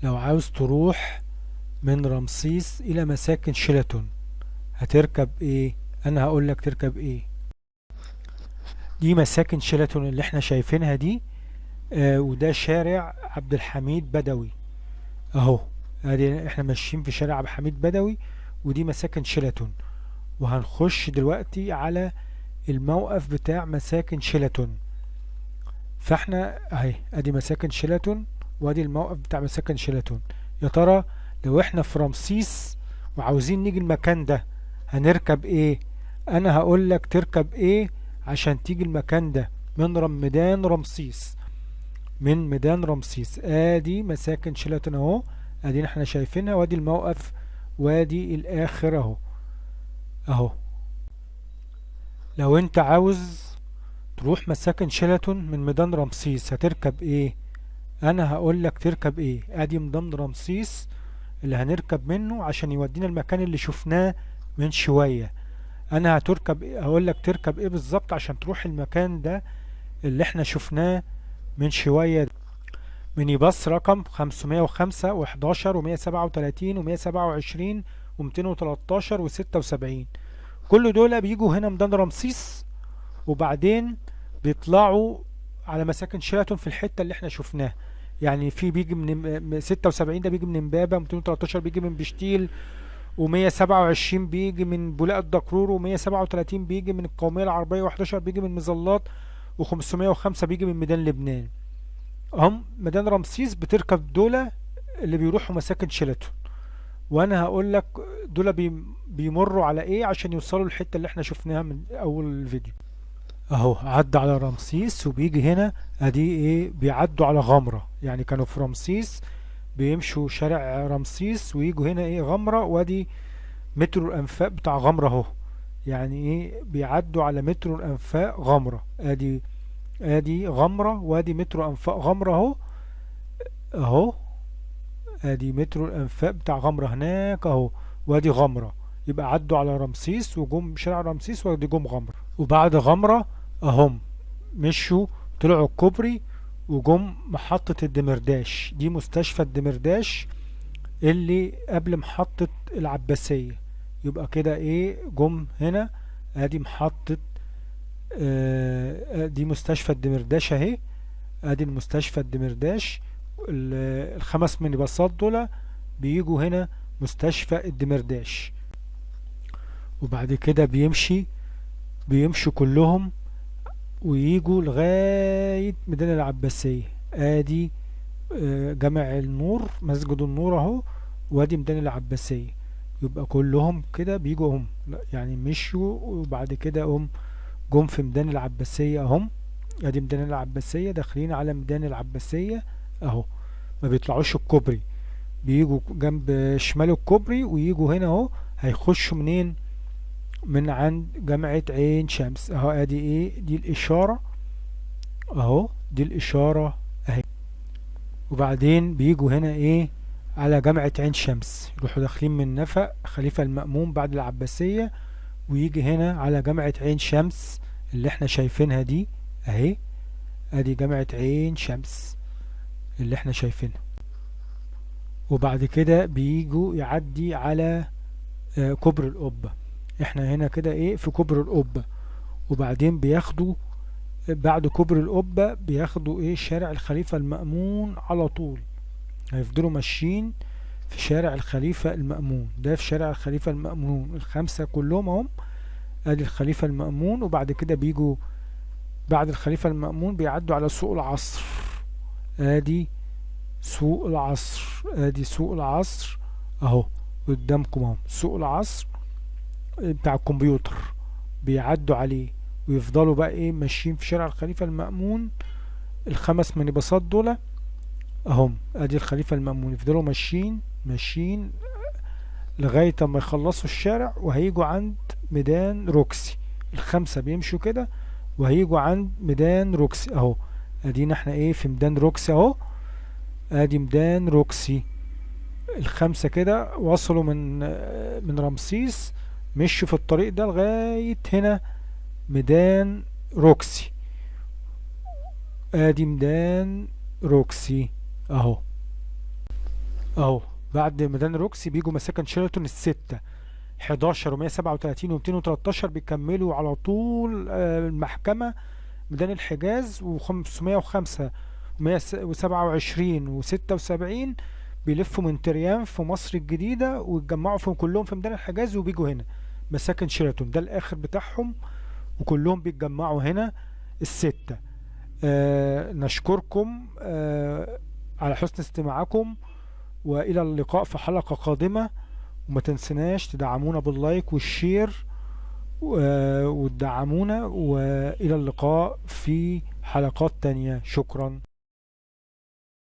لو عاوز تروح من رمسيس الى مساكن شيراتون هتركب ايه؟ انا هقول لك تركب ايه. دي مساكن شيراتون اللي احنا شايفينها دي. وده شارع عبد الحميد بدوي اهو. ادي احنا ماشيين في شارع عبد الحميد بدوي، ودي مساكن شيراتون. وهنخش دلوقتي على الموقف بتاع مساكن شيراتون. فاحنا اهي ادي مساكن شيراتون، وادي الموقف بتاع مساكن شيراتون. يا ترى لو احنا في رمسيس وعاوزين نيجي المكان ده هنركب ايه؟ انا هقول لك تركب ايه عشان تيجي المكان ده من ميدان رمسيس. من ميدان رمسيس ادي مساكن شيراتون اهو. ادي احنا شايفينها، وادي الموقف، وادي الاخر اهو. اهو لو انت عاوز تروح مساكن شيراتون من ميدان رمسيس هتركب ايه؟ انا هقول لك تركب ايه. ادي ميدان رمسيس اللي هنركب منه عشان يودينا المكان اللي شفناه من شوية. انا هتركب ايه؟ هقول لك تركب ايه بالظبط عشان تروح المكان ده اللي احنا شفناه من شوية. ميني باص رقم 505 و11 و137 و127 و213 و76. كل دول بيجوا هنا ميدان رمسيس، وبعدين بيطلعوا على مساكن شيراتون في الحتة اللي احنا شفناها. يعني في بيجي من 76 ده بيجي من امبابة، 213 بيجي من بشتيل، و127 بيجي من بولاق الدكرور، و137 بيجي من القومية العربية، و11 بيجي من مظلات، و505 بيجي من ميدان لبنان. هم ميدان رمسيس بتركب دولة اللي بيروحوا مساكن شيراتون. وانا هقول لك دول بيمروا على ايه عشان يوصلوا للحتة اللي احنا شفناها من اول الفيديو. اهو عدى على رمسيس وبيجي هنا. ادي ايه؟ بيعدوا على غمرة. يعني كانوا في رمسيس بيمشوا شارع رمسيس ويجوا هنا ايه؟ غمرة. وادي مترو الانفاق بتاع غمرة اهو. يعني ايه؟ بيعدوا على مترو الانفاق غمرة. ادي غمرة، وادي مترو انفاق غمرة اهو. اهو ادي مترو الانفاق بتاع غمرة هناك اهو. وادي غمرة. يبقى عدوا على رمسيس وجم شارع رمسيس، وادي جم غمرة. وبعد غمرة اهم مشوا طلعوا الكوبري وجم محطة الدمرداش. دي مستشفى الدمرداش اللي قبل محطة العباسية. يبقى كده ايه؟ جم هنا. ادي محطة دي مستشفى الدمرداش اهي. ادي المستشفى الدمرداش. الخمس مينيباصات دول بيجوا هنا مستشفى الدمرداش. وبعد كده بيمشوا كلهم ويجوا لغاية ميدان العباسية. ادي جامع النور، مسجد النور اهو. وادي ميدان العباسية. يبقى كلهم كده بيجوا هم، يعني مشوا وبعد كده جم في ميدان العباسية اهم. ادي ميدان العباسية، داخلين على ميدان العباسية اهو. ما بيطلعوش الكوبري، بيجوا جنب شمال الكوبري ويجوا هنا اهو. هيخشوا منين؟ من عند جامعة عين شمس اهو. ادي ايه؟ دي الاشارة اهو. دي الاشارة اهي. وبعدين بيجوا هنا ايه؟ على جامعة عين شمس. يروحوا داخلين من نفق خليفة المأمون بعد العباسية، ويجي هنا على جامعة عين شمس اللي احنا شايفينها دي اهي. ادي جامعة عين شمس اللي احنا شايفينها. وبعد كده بيجوا يعدي على كوبري القبة. احنا هنا كده ايه؟ في كوبري القبة. وبعدين بياخدوا بعد كوبري القبة بياخدوا ايه؟ شارع الخليفة المأمون على طول. هيفضلوا ماشيين في شارع الخليفة المأمون. ده في شارع الخليفة المأمون الخمسة كلهم اهم. ادي الخليفة المأمون. وبعد كده بيجوا بعد الخليفة المأمون بيعدوا على سوق العصر. ادي سوق العصر. ادي سوق العصر اهو قدامكم اهو. سوق العصر بتاع الكمبيوتر بيعدوا عليه، ويفضلوا بقى ايه؟ ماشيين في شارع الخليفة المأمون. الخمس مينيباصات دول اهم. ادي الخليفة المأمون. يفضلوا ماشيين لغاية ما يخلصوا الشارع، وهيجوا عند ميدان روكسي. الخمسة بيمشوا كده وهيجوا عند ميدان روكسي اهو. ادينا احنا ايه؟ في ميدان روكسي اهو. ادي ميدان روكسي. الخمسة كده وصلوا من رمسيس، مشوا في الطريق ده لغاية هنا ميدان روكسي. ادي ميدان روكسي اهو. اهو بعد ميدان روكسي بيجوا مساكن شيراتون الستة، 11 و137 و213 بيكملوا على طول المحكمة ميدان الحجاز، و505 و127 و76 بيلفوا من تريان في مصر الجديدة ويتجمعوا فيهم كلهم في ميدان الحجاز وبيجوا هنا مساكن شيراتون، ده الآخر بتاعهم، وكلهم بيتجمعوا هنا الستة. نشكركم على حسن استماعكم، وإلى اللقاء في حلقة قادمة. وما تنسناش تدعمونا باللايك والشير وتدعمونا، وإلى اللقاء في حلقات تانية. شكرا.